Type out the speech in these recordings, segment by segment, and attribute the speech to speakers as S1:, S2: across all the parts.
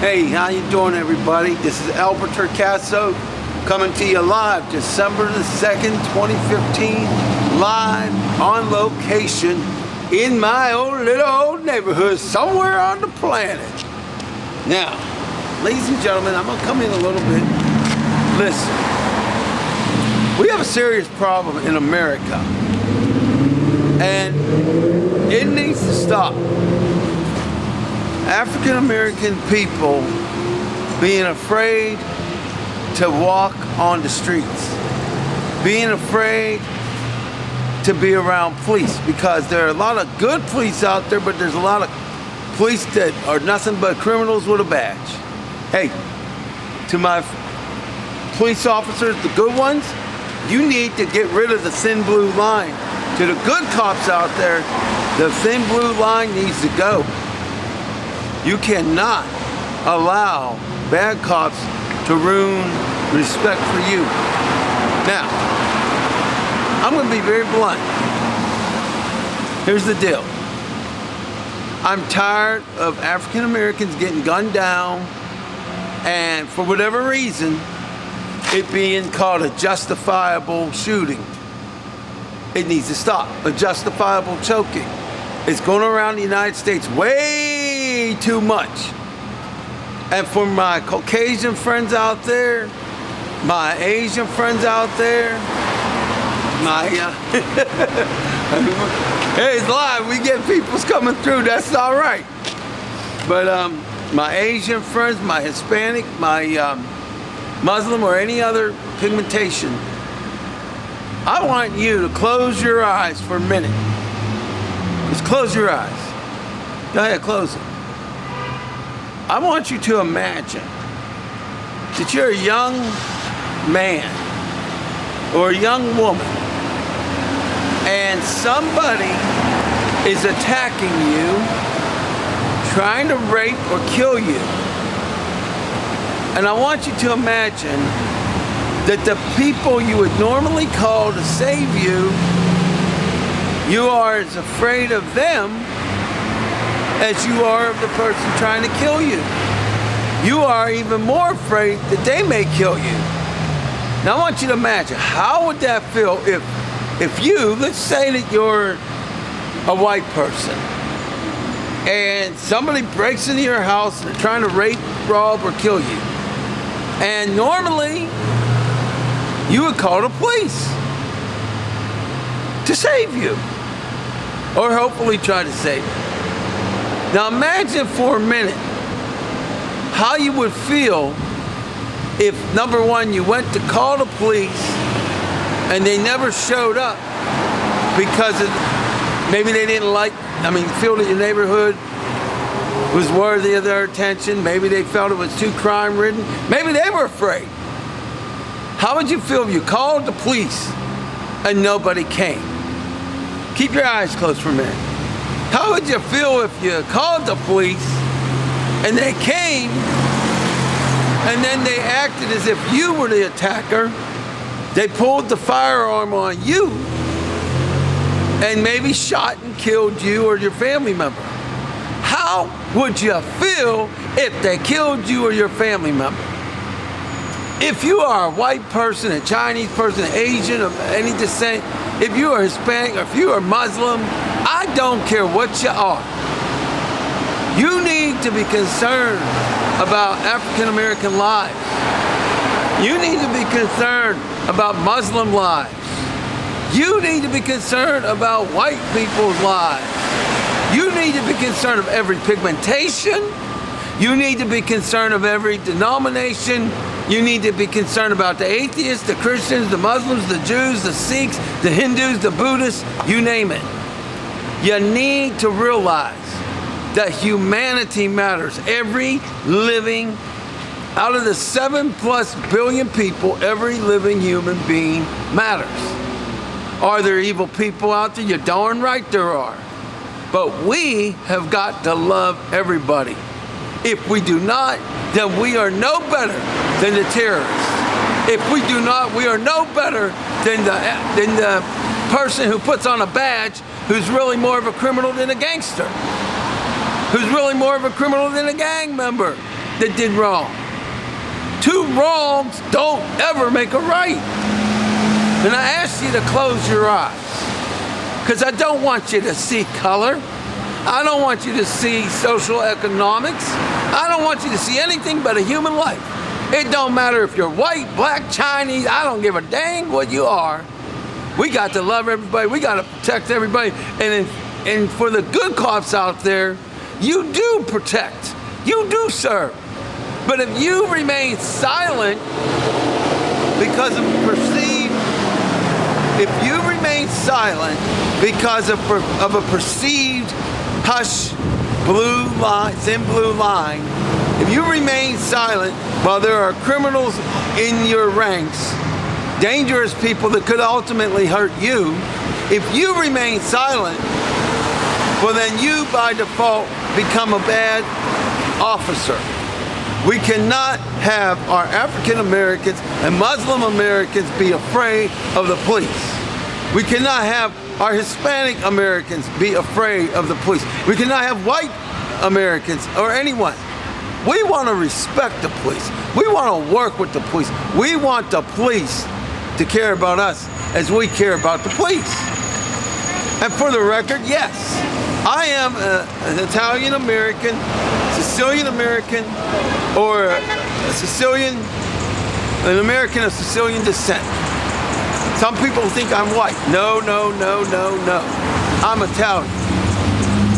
S1: Hey, how you doing, everybody? This is Albert Torcaso coming to you live December the 2nd, 2015, live on location in my own little old neighborhood somewhere on the planet. Now, ladies and gentlemen, I'm gonna come in a little bit. Listen, we have a serious problem in America, and it needs to stop. African American people being afraid to walk on the streets, being afraid to be around police, because there are a lot of good police out there, but there's a lot of police that are nothing but criminals with a badge. Hey, to my police officers, the good ones, you need to get rid of the thin blue line. To the good cops out there, the thin blue line needs to go. You cannot allow bad cops to ruin respect for you. Now, I'm going to be very blunt. Here's the deal. I'm tired of African Americans getting gunned down, and for whatever reason, it being called a justifiable shooting. It needs to stop. A justifiable choking. It's going around the United States way too much. And for my Caucasian friends out there, my Asian friends out there, my hey, it's live, we get people's coming through, that's all right. But my Asian friends, my Hispanic, my Muslim, or any other pigmentation, I want you to close your eyes for a minute. Just close your eyes. Go ahead, close them. I want you to imagine that you're a young man or a young woman, and somebody is attacking you, trying to rape or kill you. And I want you to imagine that the people you would normally call to save you, you are as afraid of them as you are of the person trying to kill you. You are even more afraid that they may kill you. Now I want you to imagine, how would that feel if you, let's say that you're a white person, and somebody breaks into your house and they're trying to rape, rob, or kill you. And normally, you would call the police to save you, or hopefully try to save you. Now imagine for a minute how you would feel if, number one, you went to call the police and they never showed up because maybe they didn't feel that your neighborhood was worthy of their attention. Maybe they felt it was too crime-ridden. Maybe they were afraid. How would you feel if you called the police and nobody came? Keep your eyes closed for a minute. How would you feel if you called the police and they came and then they acted as if you were the attacker? They pulled the firearm on you and maybe shot and killed you or your family member. How would you feel if they killed you or your family member? If you are a white person, a Chinese person, Asian of any descent, if you are Hispanic, or if you are Muslim, I don't care what you are. You need to be concerned about African American lives. You need to be concerned about Muslim lives. You need to be concerned about white people's lives. You need to be concerned of every pigmentation. You need to be concerned of every denomination. You need to be concerned about the atheists, the Christians, the Muslims, the Jews, the Sikhs, the Hindus, the Buddhists, you name it. You need to realize that humanity matters. Every living, out of the 7+ billion people, every living human being matters. Are there evil people out there? You're darn right there are. But we have got to love everybody. If we do not, then we are no better than the terrorists. If we do not, we are no better than the person who puts on a badge who's really more of a criminal than a gangster, who's really more of a criminal than a gang member. that did wrong. Two wrongs don't ever make a right. And I ask you to close your eyes, because I don't want you to see color. I don't want you to see social economics. I don't want you to see anything but a human life. It don't matter if you're white, black, Chinese, I don't give a dang what you are. We got to love everybody. We got to protect everybody. And for the good cops out there, you do protect. You do serve. But if you remain silent because of a perceived hush, blue line, thin blue line, if you remain silent while there are criminals in your ranks, dangerous people that could ultimately hurt you, if you remain silent, well then you by default become a bad officer. We cannot have our African Americans and Muslim Americans be afraid of the police. We cannot have our Hispanic Americans be afraid of the police. We cannot have white Americans or anyone. We want to respect the police. We want to work with the police. We want the police to care about us as we care about the police. And for the record, yes, I am an Italian American, Sicilian American, or an American of Sicilian descent. Some people think I'm white. No. I'm Italian.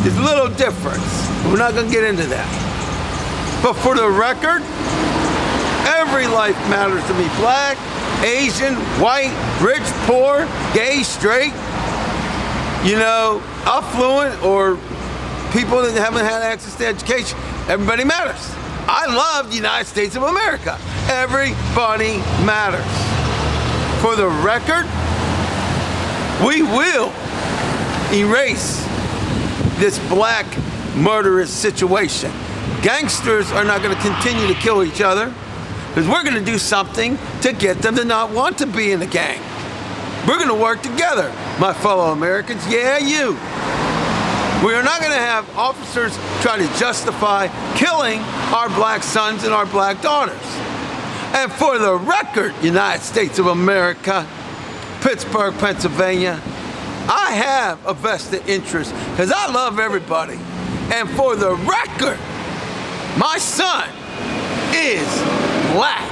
S1: There's a little difference. We're not going to get into that. But for the record, every life matters to me. Black, Asian, white, rich, poor, gay, straight, affluent, or people that haven't had access to education. Everybody matters. I love the United States of America. Everybody matters. For the record, we will erase this black murderous situation. Gangsters are not going to continue to kill each other, because we're going to do something to get them to not want to be in a gang. We're going to work together, my fellow Americans. Yeah, you. We are not going to have officers try to justify killing our black sons and our black daughters. And for the record, United States of America, Pittsburgh, Pennsylvania, I have a vested interest because I love everybody. And for the record, my son is black.